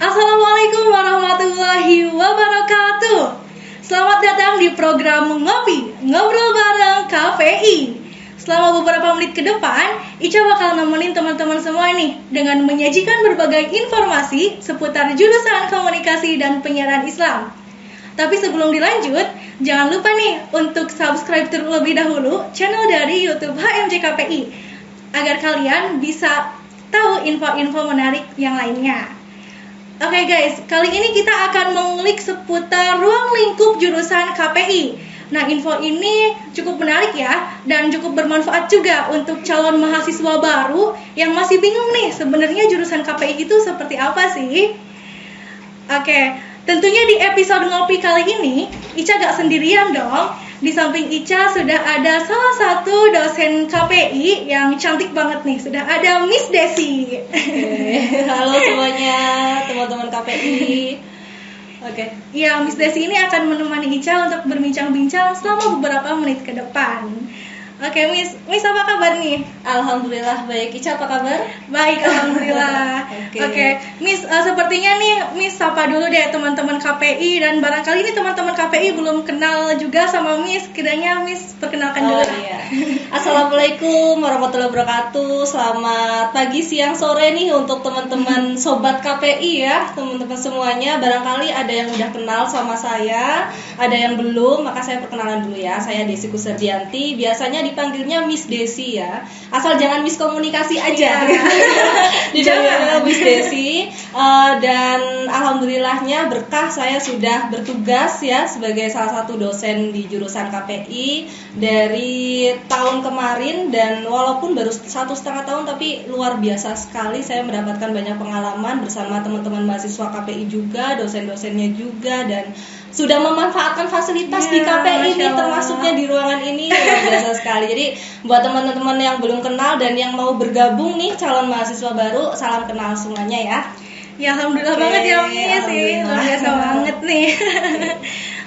Assalamualaikum warahmatullahi wabarakatuh. Selamat datang di program Ngopi, Ngobrol Bareng KPI. Selama beberapa menit ke depan, Ica bakal nemenin teman-teman semua nih dengan menyajikan berbagai informasi seputar jurusan komunikasi dan penyiaran Islam. Tapi sebelum dilanjut, jangan lupa nih untuk subscribe terlebih dahulu channel dari YouTube HMJ KPI agar kalian bisa tahu info-info menarik yang lainnya. Oke guys, kali ini kita akan mengulik seputar ruang lingkup jurusan KPI. Nah, info ini cukup menarik ya, dan cukup bermanfaat juga untuk calon mahasiswa baru yang masih bingung nih sebenarnya jurusan KPI itu seperti apa sih? Oke, tentunya di episode ngopi kali ini, Ica gak sendirian dong. Di samping Ica sudah ada salah satu dosen KPI yang cantik banget nih. Sudah ada Miss Desi. Halo semuanya, teman-teman KPI. Oke. Ya, Miss Desi ini akan menemani Ica untuk berbincang-bincang selama beberapa menit ke depan. Oke, Miss apa kabar nih? Alhamdulillah baik. Ica apa kabar? Baik, alhamdulillah. Oke. Miss, sepertinya nih Miss sapa dulu deh teman-teman KPI, dan barangkali ini teman-teman KPI belum kenal juga sama Miss. Kiranya Miss perkenalkan dulu. Iya. Assalamualaikum warahmatullahi wabarakatuh. Selamat pagi, siang, sore nih untuk teman-teman sobat KPI ya, teman-teman semuanya. Barangkali ada yang udah kenal sama saya, ada yang belum, maka saya perkenalan dulu ya. Saya Desi Kusardianti, biasanya dipanggilnya Miss Desi ya. Asal jangan Miss Komunikasi aja. Dipanggilnya Miss Desi. Dan alhamdulillahnya berkah saya sudah bertugas ya sebagai salah satu dosen di jurusan KPI dari tahun kemarin, dan walaupun baru 1,5 tahun tapi luar biasa sekali. Saya mendapatkan banyak pengalaman bersama teman-teman mahasiswa KPI juga, dosen-dosennya juga, dan sudah memanfaatkan fasilitas di KPI ini, termasuknya di ruangan ini, luar biasa sekali. Jadi buat teman-teman yang belum kenal dan yang mau bergabung nih calon mahasiswa baru, salam kenal semuanya ya. Ya, alhamdulillah banget ya Miss sih, luar biasa banget nih.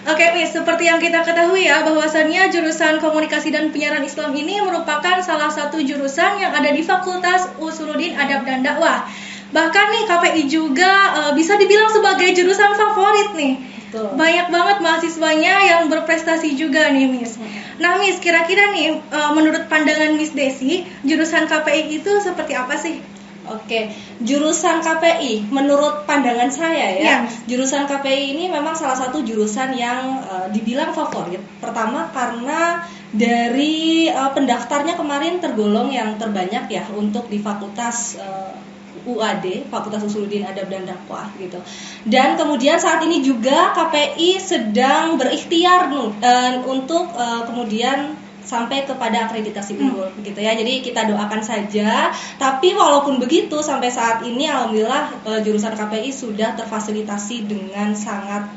Oke Miss, seperti yang kita ketahui ya, bahwasannya jurusan komunikasi dan penyiaran Islam ini merupakan salah satu jurusan yang ada di Fakultas Usuluddin Adab dan Dakwah. Bahkan nih KPI juga bisa dibilang sebagai jurusan favorit nih. Betul. Banyak banget mahasiswanya yang berprestasi juga nih Miss. Nah Miss, kira-kira nih menurut pandangan Miss Desi, jurusan KPI itu seperti apa sih? Oke, jurusan KPI menurut pandangan saya ya, jurusan KPI ini memang salah satu jurusan yang dibilang favorit. Pertama karena dari pendaftarnya kemarin tergolong yang terbanyak ya untuk di fakultas UAD, Fakultas Usuluddin Adab dan Dakwah gitu. Dan kemudian saat ini juga KPI sedang berikhtiar untuk kemudian sampai kepada akreditasi unggul gitu ya. Jadi kita doakan saja. Tapi walaupun begitu, sampai saat ini alhamdulillah jurusan KPI sudah terfasilitasi dengan sangat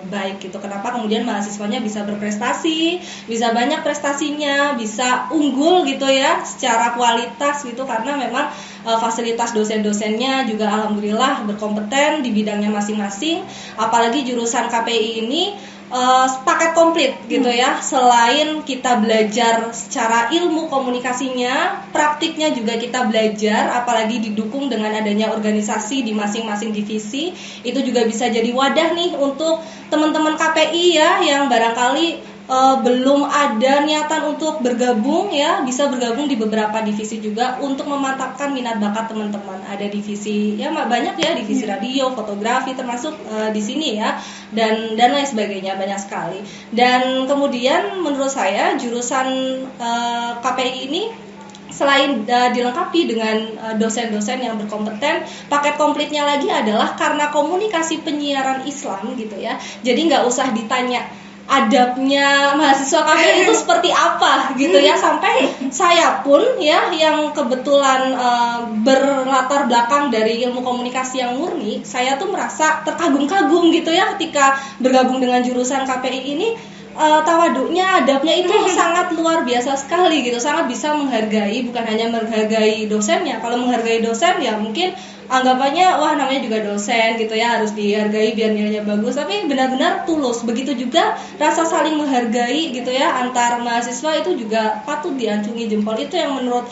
baik gitu. Kenapa kemudian mahasiswanya bisa berprestasi, bisa banyak prestasinya, bisa unggul gitu ya secara kualitas gitu, karena memang fasilitas dosen-dosennya juga alhamdulillah berkompeten di bidangnya masing-masing. Apalagi jurusan KPI ini paket komplit gitu ya. Selain kita belajar secara ilmu komunikasinya, praktiknya juga kita belajar, apalagi didukung dengan adanya organisasi di masing-masing divisi. Itu juga bisa jadi wadah nih untuk teman-teman KPI ya yang barangkali belum ada niatan untuk bergabung ya, bisa bergabung di beberapa divisi juga untuk memantapkan minat bakat teman-teman. Ada divisi ya banyak ya, divisi radio, fotografi termasuk di sini ya, dan lain sebagainya, banyak sekali. Dan kemudian menurut saya jurusan KPI ini selain dilengkapi dengan dosen-dosen yang berkompeten, paket komplitnya lagi adalah karena komunikasi penyiaran Islam gitu ya. Jadi nggak usah ditanya adabnya mahasiswa KPI itu seperti apa gitu ya, sampai saya pun ya yang kebetulan berlatar belakang dari ilmu komunikasi yang murni, saya tuh merasa terkagum-kagum gitu ya ketika bergabung dengan jurusan KPI ini. Tawaduknya, adabnya itu sangat luar biasa sekali gitu, sangat bisa menghargai, bukan hanya menghargai dosennya. Kalau menghargai dosen ya mungkin anggapannya wah namanya juga dosen gitu ya, harus dihargai biar nilainya bagus, tapi benar-benar tulus. Begitu juga rasa saling menghargai gitu ya antar mahasiswa itu juga patut diacungi jempol. Itu yang menurut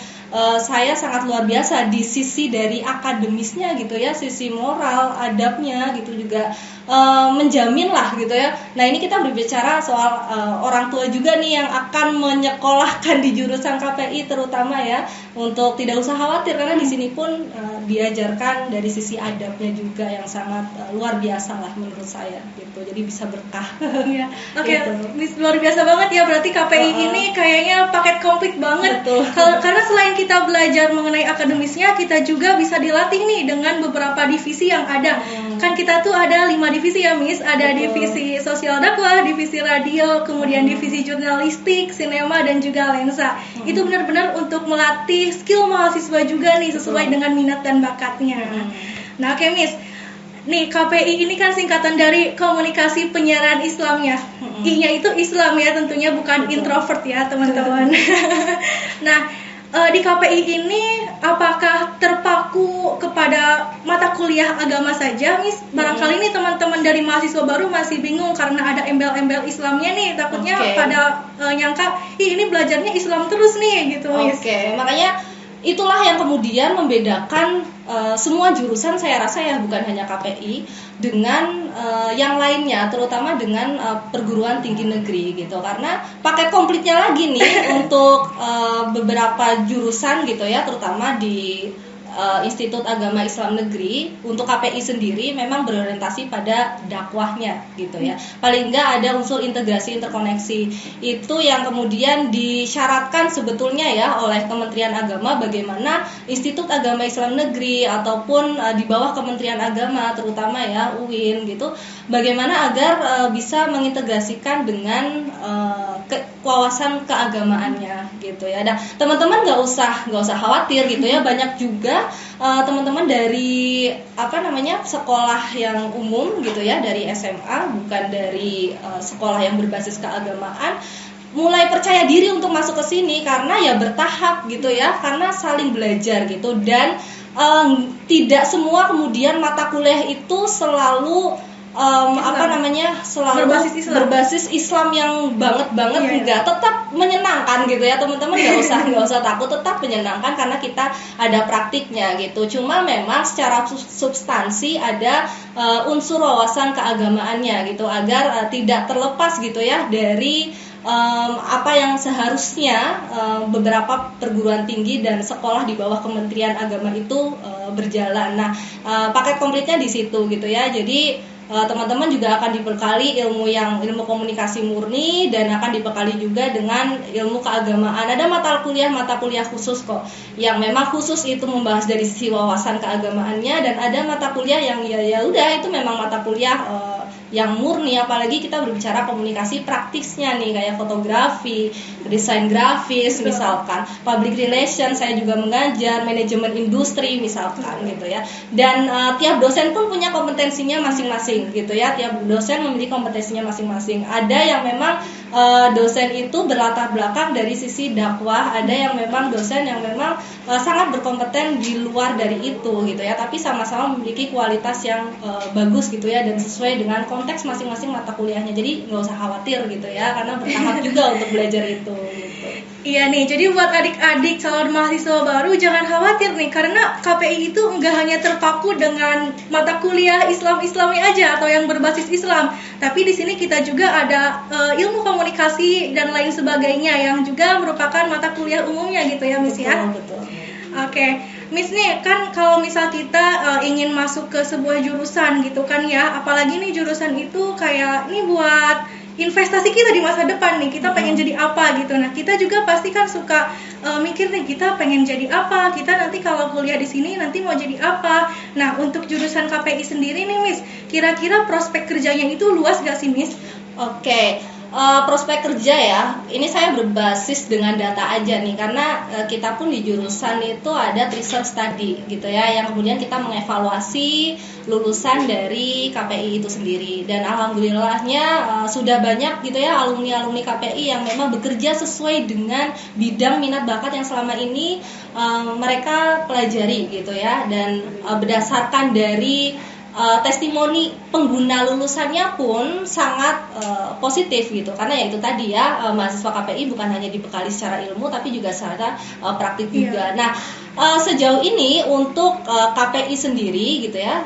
saya sangat luar biasa di sisi dari akademisnya gitu ya, sisi moral, adabnya gitu juga menjamin lah gitu ya. Nah ini kita berbicara soal orang tua juga nih yang akan menyekolahkan di jurusan KPI terutama ya, untuk tidak usah khawatir karena di sini pun diajarkan dari sisi adabnya juga yang sangat luar biasa lah menurut saya gitu. Jadi bisa berkah. Ya, oke, Gitu. luar biasa banget ya, berarti KPI ini kayaknya paket komplit banget. Betul. Karena selain kita belajar mengenai akademisnya, kita juga bisa dilatih nih dengan beberapa divisi yang ada. Kan kita tuh ada 5 divisi ya, Miss. Ada Betul. divisi sosial dakwah, divisi radio, kemudian divisi jurnalistik, sinema, dan juga lensa. Itu benar-benar untuk melatih skill mahasiswa juga nih, sesuai dengan minat dan bakatnya. Nah, oke, Miss. Nih, KPI ini kan singkatan dari Komunikasi Penyiaran Islamnya. I-nya itu Islam ya, tentunya bukan introvert ya, teman-teman. Nah, di KPI ini apakah terpaku kepada mata kuliah agama saja, Miss? Barangkali nih teman-teman dari mahasiswa baru masih bingung karena ada embel-embel Islamnya nih, takutnya pada nyangka, ini belajarnya Islam terus nih gitu, Miss. Oke, makanya itulah yang kemudian membedakan semua jurusan, saya rasa ya, bukan hanya KPI dengan yang lainnya, terutama dengan perguruan tinggi negeri gitu, karena paket komplitnya lagi nih untuk beberapa jurusan gitu ya, terutama di Institut Agama Islam Negeri. Untuk KPI sendiri memang berorientasi pada dakwahnya gitu ya. Paling enggak ada unsur integrasi interkoneksi. Itu yang kemudian disyaratkan sebetulnya ya oleh Kementerian Agama, bagaimana Institut Agama Islam Negeri ataupun di bawah Kementerian Agama terutama ya UIN gitu, bagaimana agar bisa mengintegrasikan dengan wawasan keagamaannya gitu ya. Dan teman-teman nggak usah khawatir gitu ya, banyak juga teman-teman dari sekolah yang umum gitu ya, dari SMA, bukan dari sekolah yang berbasis keagamaan, mulai percaya diri untuk masuk ke sini karena ya bertahap gitu ya, karena saling belajar gitu. Dan tidak semua kemudian mata kuliah itu selalu selalu berbasis Islam yang banget enggak, tetap menyenangkan gitu ya teman-teman, nggak usah takut, tetap menyenangkan karena kita ada praktiknya gitu. Cuma memang secara substansi ada unsur wawasan keagamaannya gitu, agar tidak terlepas gitu ya dari apa yang seharusnya beberapa perguruan tinggi dan sekolah di bawah Kementerian Agama itu berjalan. Nah, paket komplitnya di situ gitu ya. Jadi teman-teman juga akan dibekali ilmu komunikasi murni, dan akan dibekali juga dengan ilmu keagamaan. Ada mata kuliah khusus kok yang memang khusus itu membahas dari sisi wawasan keagamaannya, dan ada mata kuliah yang ya udah itu memang mata kuliah yang murni, apalagi kita berbicara komunikasi praktisnya nih, kayak fotografi, desain grafis misalkan, public relation saya juga mengajar, manajemen industri misalkan gitu ya. Dan tiap dosen pun punya kompetensinya masing-masing gitu ya, tiap dosen memiliki kompetensinya masing-masing. Ada yang memang dosen itu berlatar belakang dari sisi dakwah, ada yang memang dosen yang memang sangat berkompeten di luar dari itu gitu ya, tapi sama-sama memiliki kualitas yang bagus gitu ya, dan sesuai dengan konteks masing-masing mata kuliahnya. Jadi nggak usah khawatir gitu ya, karena bertahap juga untuk belajar itu gitu. Iya nih, jadi buat adik-adik calon mahasiswa baru jangan khawatir nih, karena KPI itu nggak hanya terpaku dengan mata kuliah Islami aja atau yang berbasis Islam, tapi di sini kita juga ada ilmu komunikasi dan lain sebagainya yang juga merupakan mata kuliah umumnya gitu ya, Miss ya. Betul. Oke, Miss nih kan kalau misal kita ingin masuk ke sebuah jurusan gitu kan ya, apalagi nih jurusan itu kayak ini buat investasi kita di masa depan nih, kita pengen jadi apa gitu. Nah, kita juga pasti kan suka mikir nih, kita pengen jadi apa, kita nanti kalau kuliah di sini nanti mau jadi apa. Nah, untuk jurusan KPI sendiri nih, Miss, kira-kira prospek kerjanya itu luas gak sih, Miss? Oke. Prospek kerja ya, ini saya berbasis dengan data aja nih, karena kita pun di jurusan itu ada research study gitu ya, yang kemudian kita mengevaluasi lulusan dari KPI itu sendiri. Dan alhamdulillahnya sudah banyak gitu ya alumni KPI yang memang bekerja sesuai dengan bidang minat bakat yang selama ini mereka pelajari gitu ya, dan berdasarkan dari testimoni pengguna lulusannya pun sangat positif gitu, karena ya itu tadi ya, mahasiswa KPI bukan hanya dibekali secara ilmu tapi juga secara praktik juga. Nah, sejauh ini untuk KPI sendiri gitu ya,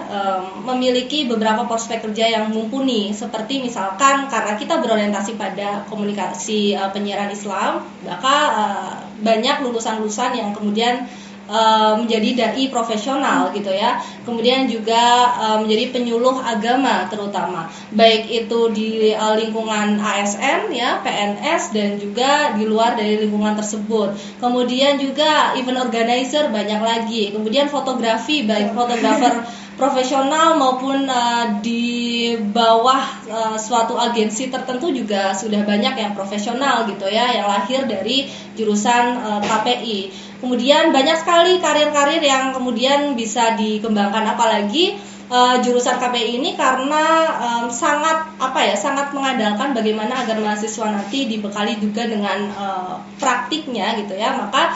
memiliki beberapa prospek kerja yang mumpuni, seperti misalkan karena kita berorientasi pada komunikasi penyiaran Islam, maka banyak lulusan-lulusan yang kemudian menjadi dai profesional gitu ya, kemudian juga menjadi penyuluh agama, terutama baik itu di lingkungan ASN ya, PNS, dan juga di luar dari lingkungan tersebut. Kemudian juga event organizer banyak lagi, kemudian fotografi, baik fotografer profesional maupun di bawah suatu agensi tertentu juga sudah banyak yang profesional gitu ya, yang lahir dari jurusan KPI. Kemudian banyak sekali karir-karir yang kemudian bisa dikembangkan, apalagi jurusan KPI ini karena sangat mengandalkan bagaimana agar mahasiswa nanti dibekali juga dengan praktiknya gitu ya. Maka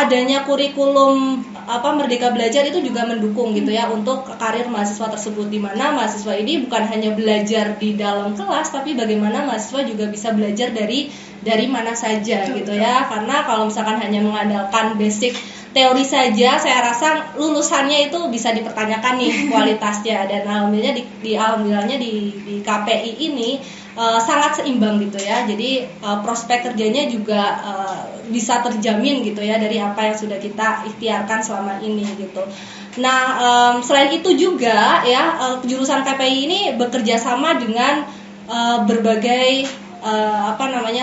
adanya kurikulum Merdeka Belajar itu juga mendukung gitu ya untuk karir mahasiswa tersebut, di mana mahasiswa ini bukan hanya belajar di dalam kelas, tapi bagaimana mahasiswa juga bisa belajar dari mana saja gitu ya. Karena kalau misalkan hanya mengandalkan basic teori saja, saya rasa lulusannya itu bisa dipertanyakan nih kualitasnya. Dan alhamdulillahnya di KPI ini sangat seimbang gitu ya. Jadi prospek kerjanya juga bisa terjamin gitu ya dari apa yang sudah kita ikhtiarkan selama ini gitu. Nah, selain itu juga ya, jurusan KPI ini bekerja sama dengan berbagai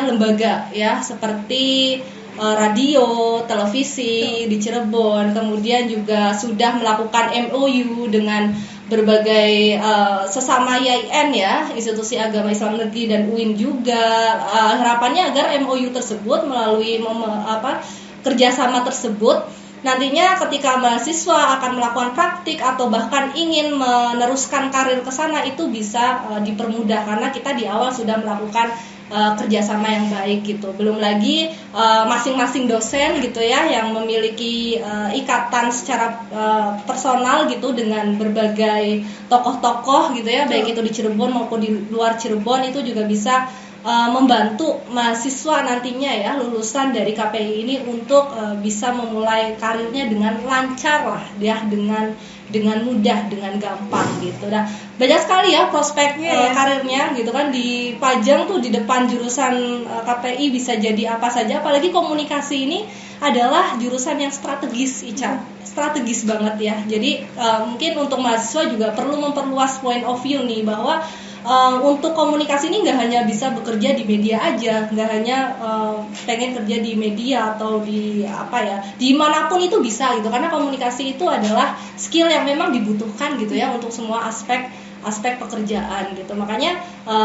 lembaga ya, seperti radio, televisi di Cirebon, kemudian juga sudah melakukan MOU dengan berbagai sesama IAIN ya, Institusi Agama Islam Negeri, dan UIN juga. Harapannya agar MOU tersebut melalui kerjasama tersebut nantinya ketika mahasiswa akan melakukan praktik atau bahkan ingin meneruskan karir ke sana itu bisa dipermudah, karena kita di awal sudah melakukan kerjasama yang baik gitu. Belum lagi masing-masing dosen gitu ya yang memiliki ikatan secara personal gitu dengan berbagai tokoh-tokoh gitu ya, baik itu di Cirebon maupun di luar Cirebon, itu juga bisa membantu mahasiswa nantinya ya, lulusan dari KPI ini untuk bisa memulai karirnya dengan lancar lah ya, dengan mudah, dengan gampang gitu. Nah, banyak sekali ya prospek karirnya gitu kan, dipajang tuh di depan jurusan KPI bisa jadi apa saja, apalagi komunikasi ini adalah jurusan yang strategis, Ica. Strategis banget ya. Jadi mungkin untuk mahasiswa juga perlu memperluas point of view nih, bahwa untuk komunikasi ini nggak hanya bisa bekerja di media aja, nggak hanya pengen kerja di media atau di dimanapun itu bisa gitu, karena komunikasi itu adalah skill yang memang dibutuhkan gitu ya untuk semua aspek pekerjaan gitu. Makanya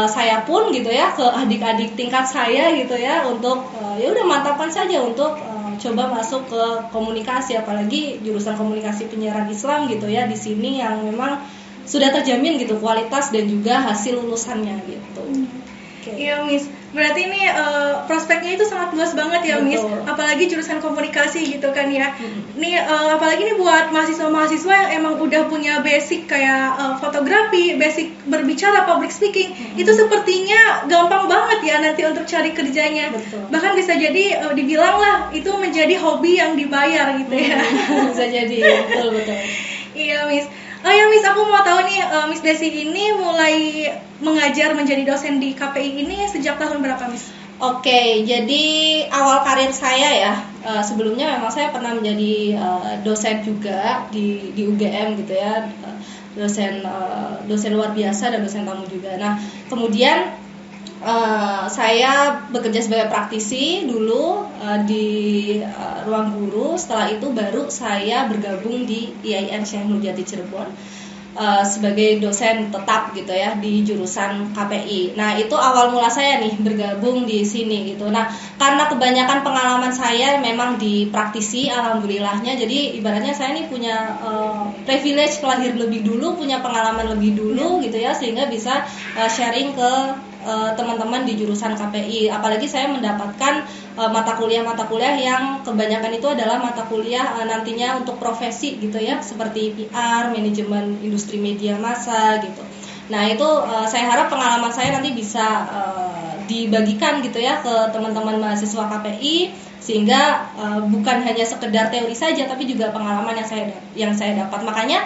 saya pun gitu ya ke adik-adik tingkat saya gitu ya untuk ya udah mantapkan saja untuk coba masuk ke komunikasi, apalagi jurusan komunikasi penyiaran Islam gitu ya, di sini yang memang sudah terjamin gitu kualitas dan juga hasil lulusannya gitu. Iya, Miss. Berarti ini prospeknya itu sangat luas banget ya, Miss. Apalagi jurusan komunikasi gitu kan ya. Nih apalagi nih buat mahasiswa-mahasiswa yang emang udah punya basic kayak fotografi, basic berbicara, public speaking, itu sepertinya gampang banget ya nanti untuk cari kerjanya. Bahkan bisa jadi dibilang lah itu menjadi hobi yang dibayar gitu ya. Bisa jadi, betul. Iya, Miss. Oh ya, Miss, aku mau tahu nih, Miss Desi ini mulai mengajar menjadi dosen di KPI ini sejak tahun berapa, Miss? Oke, jadi awal karir saya ya, sebelumnya memang saya pernah menjadi dosen juga di UGM gitu ya, dosen luar biasa dan dosen tamu juga. Nah, kemudian saya bekerja sebagai praktisi dulu di ruang guru. Setelah itu baru saya bergabung di IAIN Syekh Nurjati Cirebon sebagai dosen tetap gitu ya di jurusan KPI. Nah, itu awal mula saya nih bergabung di sini gitu. Nah, karena kebanyakan pengalaman saya memang di praktisi, alhamdulillahnya, jadi ibaratnya saya nih punya privilege lahir lebih dulu, punya pengalaman lebih dulu gitu ya, sehingga bisa sharing ke teman-teman di jurusan KPI. Apalagi saya mendapatkan mata kuliah yang kebanyakan itu adalah mata kuliah nantinya untuk profesi gitu ya, seperti PR, manajemen industri media massa gitu. Nah itu saya harap pengalaman saya nanti bisa dibagikan gitu ya ke teman-teman mahasiswa KPI, sehingga bukan hanya sekedar teori saja tapi juga pengalaman yang saya dapat. Makanya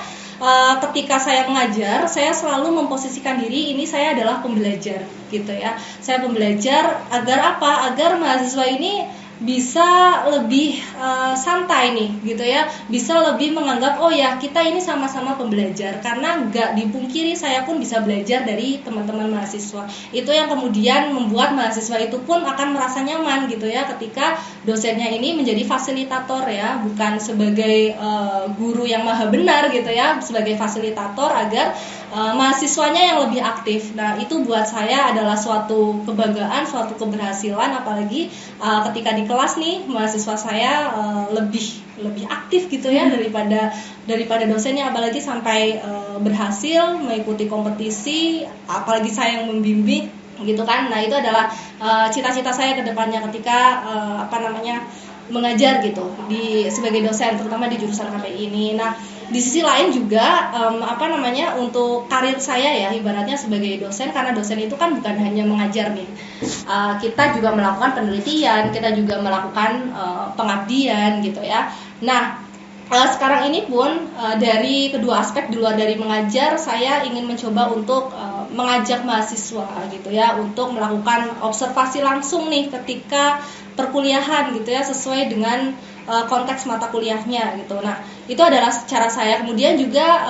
ketika saya mengajar, saya selalu memposisikan diri ini saya adalah pembelajar gitu ya. Saya pembelajar agar apa? Agar mahasiswa ini bisa lebih santai nih gitu ya, bisa lebih menganggap oh ya kita ini sama-sama pembelajar, karena nggak dipungkiri saya pun bisa belajar dari teman-teman mahasiswa. Itu yang kemudian membuat mahasiswa itu pun akan merasa nyaman gitu ya ketika dosennya ini menjadi fasilitator ya, bukan sebagai guru yang maha benar gitu ya, sebagai fasilitator agar mahasiswanya yang lebih aktif. Nah itu buat saya adalah suatu kebanggaan, suatu keberhasilan, apalagi ketika di kelas nih mahasiswa saya lebih aktif gitu ya daripada dosennya, apalagi sampai berhasil mengikuti kompetisi, apalagi saya yang membimbing gitu kan. Nah itu adalah cita-cita saya ke depannya ketika mengajar gitu sebagai dosen, terutama di jurusan KPI ini. Nah di sisi lain juga untuk karir saya ya, ibaratnya sebagai dosen, karena dosen itu kan bukan hanya mengajar nih, kita juga melakukan penelitian, kita juga melakukan pengabdian gitu ya. Nah sekarang ini pun dari kedua aspek, di luar dari mengajar, saya ingin mencoba untuk mengajak mahasiswa gitu ya untuk melakukan observasi langsung nih ketika perkuliahan gitu ya, sesuai dengan konteks mata kuliahnya gitu. Nah itu adalah cara saya. Kemudian juga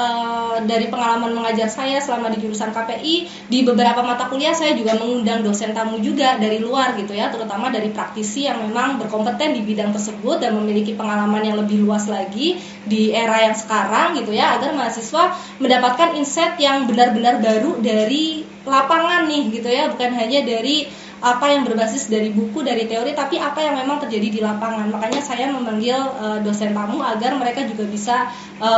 dari pengalaman mengajar saya selama di jurusan KPI, di beberapa mata kuliah saya juga mengundang dosen tamu juga dari luar gitu ya, terutama dari praktisi yang memang berkompeten di bidang tersebut dan memiliki pengalaman yang lebih luas lagi di era yang sekarang gitu ya, agar mahasiswa mendapatkan insight yang benar-benar baru dari lapangan nih gitu ya, bukan hanya dari apa yang berbasis dari buku, dari teori, tapi apa yang memang terjadi di lapangan. Makanya saya memanggil dosen tamu agar mereka juga bisa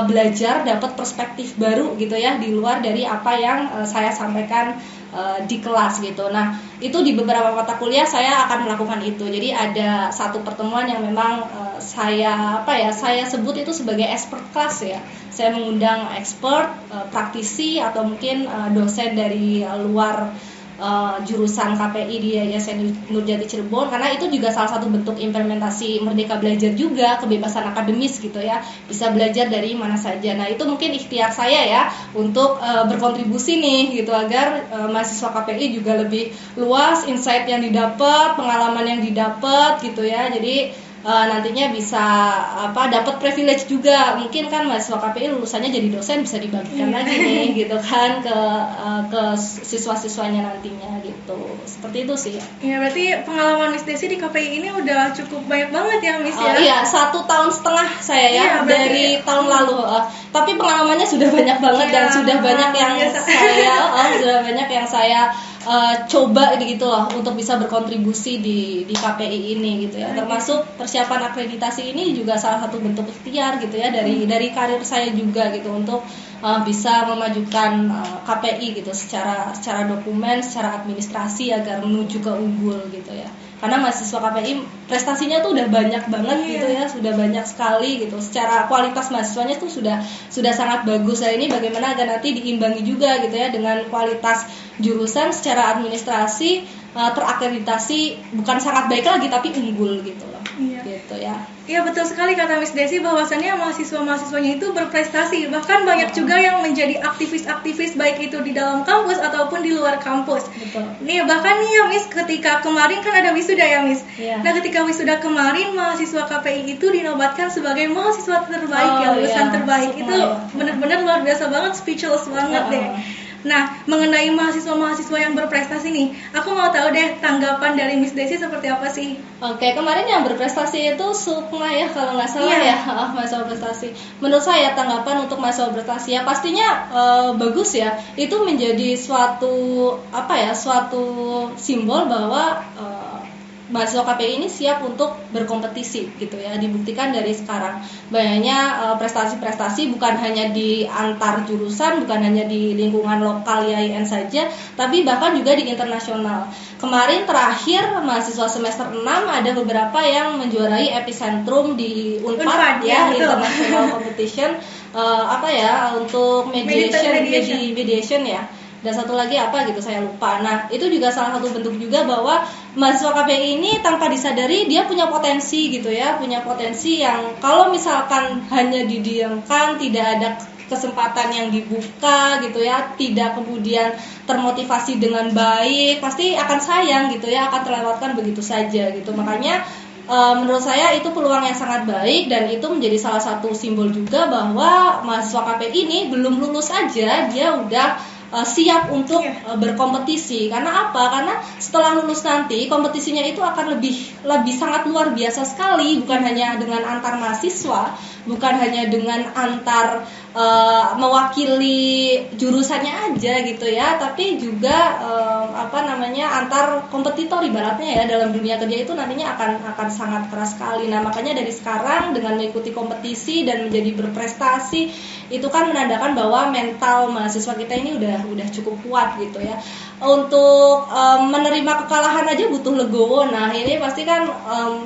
belajar, dapat perspektif baru gitu ya, di luar dari apa yang saya sampaikan di kelas gitu. Nah itu di beberapa mata kuliah saya akan melakukan itu. Jadi ada satu pertemuan yang memang saya sebut itu sebagai expert class ya. Saya mengundang expert, praktisi, atau mungkin dosen dari luar jurusan KPI di Yayasan Nurjati Cirebon, karena itu juga salah satu bentuk implementasi Merdeka Belajar juga, kebebasan akademis gitu ya, bisa belajar dari mana saja. Nah itu mungkin ikhtiar saya ya untuk berkontribusi nih gitu, agar mahasiswa KPI juga lebih luas insight yang didapat, pengalaman yang didapat gitu ya. Jadi nantinya bisa dapat privilege juga, mungkin kan mahasiswa KPI lulusannya jadi dosen, bisa dibagikan lagi nih gitu kan ke siswa-siswanya nantinya gitu. Seperti itu sih. Ya berarti pengalaman Miss Desi di KPI ini udah cukup banyak banget ya Miss ya? Iya, 1 tahun setengah saya ya, dari tahun lalu. Tapi pengalamannya sudah banyak banget dan sudah banyak yang saya coba gitu loh untuk bisa berkontribusi di KPI ini gitu ya. Termasuk persiapan akreditasi ini juga salah satu bentuk ikhtiar gitu ya dari karir saya juga gitu, untuk bisa memajukan KPI gitu secara dokumen, secara administrasi, agar menuju ke unggul gitu ya. Karena mahasiswa KPI prestasinya tuh udah banyak banget gitu ya, sudah banyak sekali gitu. Secara kualitas mahasiswanya tuh sudah sangat bagus. Nah ini bagaimana agar nanti diimbangi juga gitu ya dengan kualitas jurusan secara administrasi terakreditasi, bukan sangat baik lagi tapi unggul gitu loh. Gitu ya. Iya betul sekali kata Miss Desi, bahwasannya mahasiswa-mahasiswanya itu berprestasi, bahkan banyak juga yang menjadi aktivis-aktivis baik itu di dalam kampus ataupun di luar kampus. Betul. Nih bahkan nih ya Miss, ketika kemarin kan ada wisuda ya Miss. Iya. Nah ketika wisuda kemarin mahasiswa KPI itu dinobatkan sebagai mahasiswa terbaik lulusan terbaik. Itu benar-benar luar biasa banget, speechless banget deh. Nah, mengenai mahasiswa-mahasiswa yang berprestasi nih, aku mau tahu deh tanggapan dari Miss Desi seperti apa sih? Oke, kemarin yang berprestasi itu Sukma ya, kalau nggak salah ya, mahasiswa prestasi. Menurut saya tanggapan untuk mahasiswa prestasi ya pastinya bagus ya. Itu menjadi suatu simbol bahwa mahasiswa KPI ini siap untuk berkompetisi gitu ya, dibuktikan dari sekarang banyaknya prestasi-prestasi bukan hanya di antar jurusan, bukan hanya di lingkungan lokal IAIN saja, tapi bahkan juga di internasional. Kemarin terakhir mahasiswa semester 6 ada beberapa yang menjuarai epicentrum di Unpad ya, international competition untuk mediation ya. Dan satu lagi apa gitu saya lupa. Nah itu juga salah satu bentuk juga bahwa mahasiswa KPI ini tanpa disadari dia punya potensi gitu ya, punya potensi yang kalau misalkan hanya didiamkan, tidak ada kesempatan yang dibuka gitu ya, tidak kemudian termotivasi dengan baik, pasti akan sayang gitu ya, akan terlewatkan begitu saja gitu. Makanya menurut saya itu peluang yang sangat baik, dan itu menjadi salah satu simbol juga bahwa mahasiswa KPI ini belum lulus aja dia udah siap untuk berkompetisi. Karena apa? Karena setelah lulus nanti kompetisinya itu akan lebih sangat luar biasa sekali, bukan hanya dengan antar mahasiswa, bukan hanya dengan antar mewakili jurusannya aja gitu ya, tapi juga antar kompetitor ibaratnya ya, dalam dunia kerja itu nantinya akan sangat keras sekali. Nah makanya dari sekarang dengan mengikuti kompetisi dan menjadi berprestasi itu kan menandakan bahwa mental mahasiswa kita ini udah cukup kuat gitu ya. Untuk menerima kekalahan aja butuh legowo. Nah ini pasti kan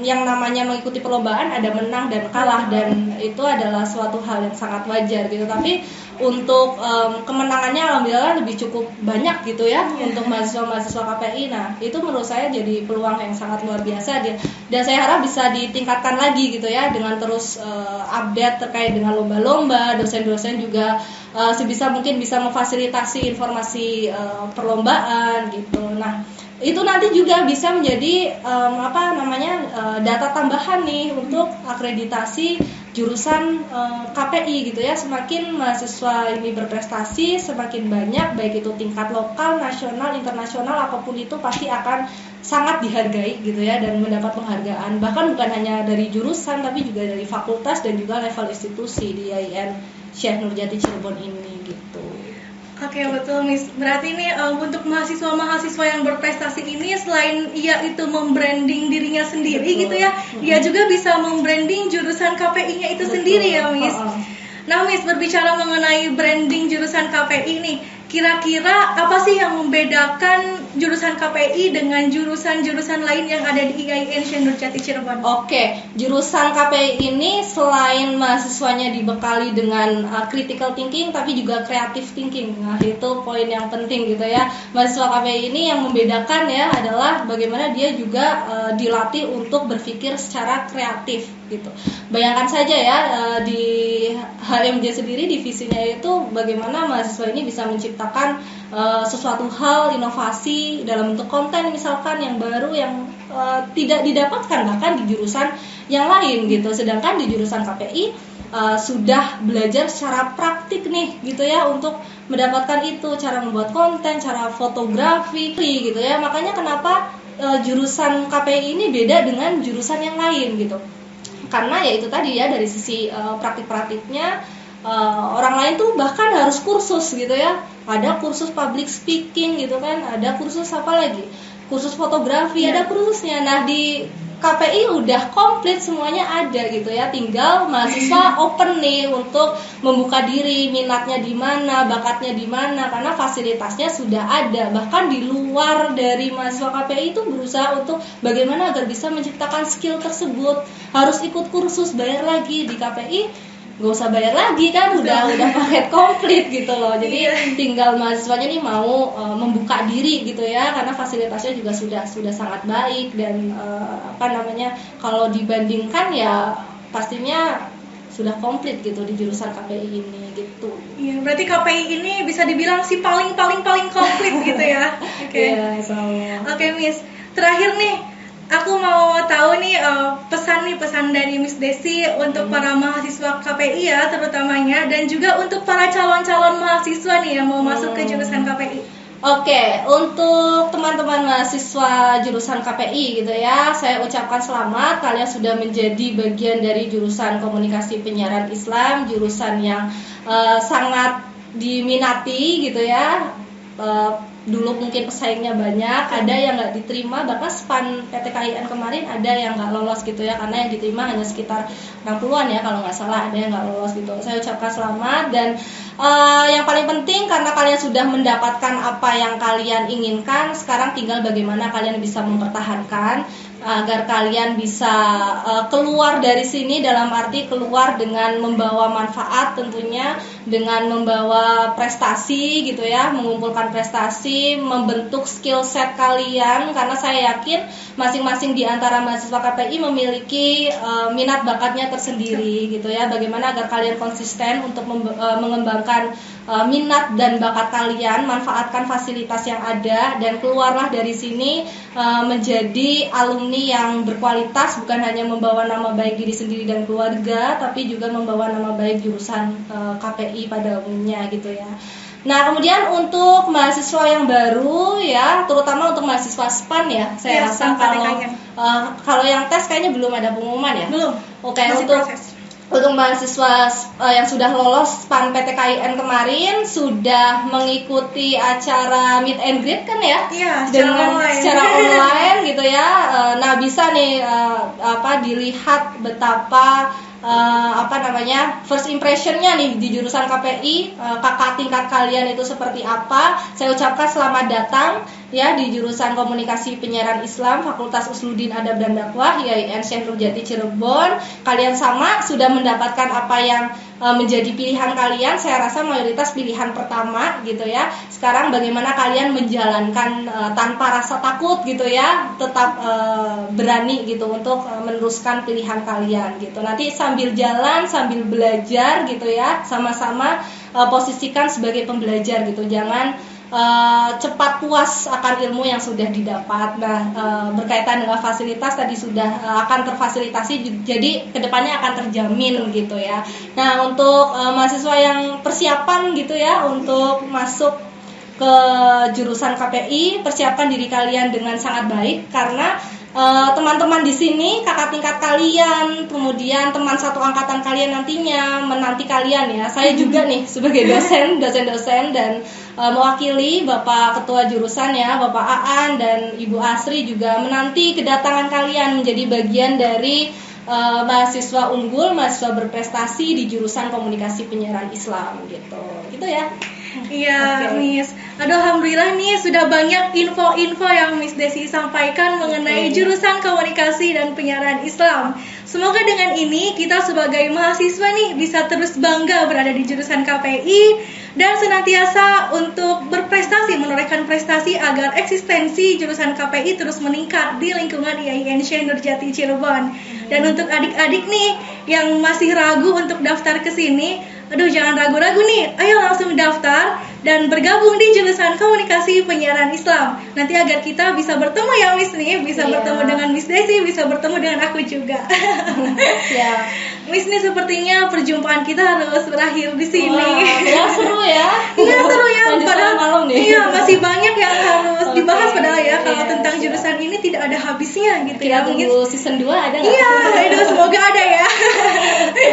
yang namanya mengikuti perlombaan ada menang dan kalah, dan itu adalah suatu hal yang sangat wajar gitu. Tapi untuk kemenangannya alhamdulillah lebih cukup banyak gitu ya untuk mahasiswa KPI. Nah itu menurut saya jadi peluang yang sangat luar biasa dia, dan saya harap bisa ditingkatkan lagi gitu ya, dengan terus update terkait dengan lomba-lomba. Dosen-dosen juga sebisa mungkin bisa memfasilitasi informasi perlombaan gitu. Nah itu nanti juga bisa menjadi data tambahan nih untuk akreditasi jurusan KPI gitu ya. Semakin mahasiswa ini berprestasi, semakin banyak, baik itu tingkat lokal, nasional, internasional, apapun itu pasti akan sangat dihargai gitu ya, dan mendapat penghargaan. Bahkan bukan hanya dari jurusan, tapi juga dari fakultas dan juga level institusi di IAIN Syekh Nurjati Cirebon ini gitu. Oke, betul Miss. Berarti ini untuk mahasiswa-mahasiswa yang berprestasi ini, selain ia itu membranding dirinya sendiri gitu ya, dia juga bisa membranding jurusan KPI-nya itu sendiri ya Miss. Nah Miss, berbicara mengenai branding jurusan KPI nih, kira-kira apa sih yang membedakan jurusan KPI dengan jurusan-jurusan lain yang ada di IAIN Syekh Nurjati Cirebon? Oke, jurusan KPI ini selain mahasiswanya dibekali dengan critical thinking, tapi juga creative thinking. Nah itu poin yang penting gitu ya. Mahasiswa KPI ini yang membedakan ya adalah bagaimana dia juga dilatih untuk berpikir secara kreatif gitu. Bayangkan saja ya di HMJ sendiri divisinya itu bagaimana mahasiswa ini bisa menciptakan sesuatu hal inovasi dalam bentuk konten misalkan yang baru yang tidak didapatkan bahkan di jurusan yang lain gitu. Sedangkan di jurusan KPI sudah belajar secara praktik nih gitu ya untuk mendapatkan itu, cara membuat konten, cara fotografi gitu ya. Makanya kenapa jurusan KPI ini beda dengan jurusan yang lain gitu. Karena ya itu tadi ya, dari sisi praktik-praktiknya orang lain tuh bahkan harus kursus gitu ya. Ada kursus public speaking gitu kan, ada kursus apa lagi? Kursus fotografi, ada kursusnya. Nah, di KPI udah komplit semuanya ada gitu ya. Tinggal mahasiswa open nih untuk membuka diri, minatnya di mana, bakatnya di mana, karena fasilitasnya sudah ada. Bahkan di luar dari mahasiswa KPI itu berusaha untuk bagaimana agar bisa menciptakan skill tersebut. Harus ikut kursus, bayar lagi. Di KPI nggak usah bayar lagi kan, udah paket komplit gitu loh. Jadi tinggal mahasiswanya nih mau membuka diri gitu ya, karena fasilitasnya juga sudah sangat baik. Dan kalau dibandingkan ya pastinya sudah komplit gitu di jurusan KPI ini gitu. Iya, berarti KPI ini bisa dibilang si paling komplit gitu ya. Oke. Iya, Oke Miss, terakhir nih aku mau tahu nih pesan dari Miss Desi untuk para mahasiswa KPI ya terutamanya, dan juga untuk para calon-calon mahasiswa nih yang mau masuk ke jurusan KPI. Oke, untuk teman-teman mahasiswa jurusan KPI gitu ya, saya ucapkan selamat, kalian sudah menjadi bagian dari jurusan Komunikasi Penyiaran Islam, jurusan yang sangat diminati gitu ya. dulu mungkin pesaingnya banyak, ada yang nggak diterima, bahkan SPAN PTKIN kemarin ada yang nggak lolos gitu ya, karena yang diterima hanya sekitar 60-an ya kalau nggak salah, ada yang nggak lolos gitu. Saya ucapkan selamat, dan yang paling penting karena kalian sudah mendapatkan apa yang kalian inginkan, sekarang tinggal bagaimana kalian bisa mempertahankan agar kalian bisa keluar dari sini, dalam arti keluar dengan membawa manfaat tentunya, dengan membawa prestasi gitu ya, mengumpulkan prestasi, membentuk skill set kalian, karena saya yakin masing-masing di antara mahasiswa KPI memiliki minat bakatnya tersendiri gitu ya. Bagaimana agar kalian konsisten untuk mengembangkan minat dan bakat kalian, manfaatkan fasilitas yang ada, dan keluarlah dari sini menjadi alumni yang berkualitas, bukan hanya membawa nama baik diri sendiri dan keluarga, tapi juga membawa nama baik jurusan KPI pada umumnya gitu ya. Nah, kemudian untuk mahasiswa yang baru ya, terutama untuk mahasiswa SPAN ya, saya rasa kalau yang tes kayaknya belum ada pengumuman ya. Belum. Oke, untuk mahasiswa yang sudah lolos SPAN PTKIN kemarin sudah mengikuti acara meet and greet kan ya? Iya, secara online gitu ya. Nah, bisa nih dilihat betapa first impressionnya nih di jurusan KPI, kakak tingkat kalian itu seperti apa. Saya ucapkan selamat datang ya di jurusan Komunikasi Penyiaran Islam Fakultas Usluddin Adab dan Dakwah YIN Syekh Nurjati Cirebon. Kalian sama sudah mendapatkan apa yang menjadi pilihan kalian. Saya rasa mayoritas pilihan pertama gitu ya. Sekarang bagaimana kalian menjalankan tanpa rasa takut gitu ya, tetap berani gitu untuk meneruskan pilihan kalian gitu. Nanti sambil jalan, sambil belajar gitu ya, sama-sama posisikan sebagai pembelajar gitu. Jangan cepat puas akan ilmu yang sudah didapat. Nah, berkaitan dengan fasilitas tadi sudah akan terfasilitasi, jadi kedepannya akan terjamin gitu ya. Nah, untuk mahasiswa yang persiapan gitu ya untuk masuk ke jurusan KPI, persiapkan diri kalian dengan sangat baik, karena teman-teman di sini, kakak tingkat kalian, kemudian teman satu angkatan kalian nantinya menanti kalian ya. Saya juga nih sebagai dosen dan mewakili Bapak Ketua Jurusan ya, Bapak Aan dan Ibu Asri juga menanti kedatangan kalian menjadi bagian dari mahasiswa unggul, mahasiswa berprestasi di jurusan Komunikasi Penyiaran Islam gitu ya. Iya, Miss. Aduh, alhamdulillah nih sudah banyak info-info yang Miss Desi sampaikan mengenai jurusan Komunikasi dan Penyiaran Islam. Semoga dengan ini kita sebagai mahasiswa nih bisa terus bangga berada di jurusan KPI dan senantiasa untuk berprestasi, menorehkan prestasi agar eksistensi jurusan KPI terus meningkat di lingkungan YIN Syekh Nurjati Cirebon. Dan untuk adik-adik nih yang masih ragu untuk daftar ke sini, aduh jangan ragu-ragu nih, ayo langsung daftar dan bergabung di jurusan Komunikasi Penyiaran Islam. Nanti agar kita bisa bertemu ya Miss nih, bisa bertemu dengan Miss Desi, bisa bertemu dengan aku juga. Ya. Miss nih sepertinya perjumpaan kita harus berakhir di sini. Ya seru ya. Iya seru ya. Padahal malam nih. Iya masih banyak yang harus dibahas padahal ya. Kalau tentang jurusan ini tidak ada habisnya gitu ya. Tunggu season 2 ada nggak? Iya, aduh semoga ada ya.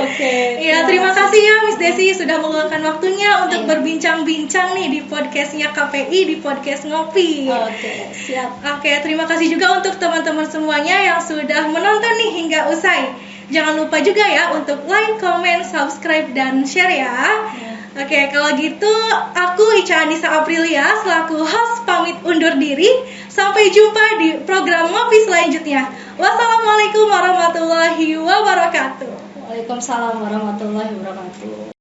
Oke. Iya, terima kasih ya Miss Desi sudah meluangkan waktunya untuk berbincang-bincang nih di podcastnya KPI, di podcast Ngopi. Oke, siap. Oke, terima kasih juga untuk teman-teman semuanya yang sudah menonton nih hingga usai. Jangan lupa juga ya untuk like, comment, subscribe, dan share ya. Oke, kalau gitu aku Ica Anissa Aprilia selaku host pamit undur diri. Sampai jumpa di program Ngopi selanjutnya. Wassalamualaikum warahmatullahi wabarakatuh. Waalaikumsalam warahmatullahi wabarakatuh.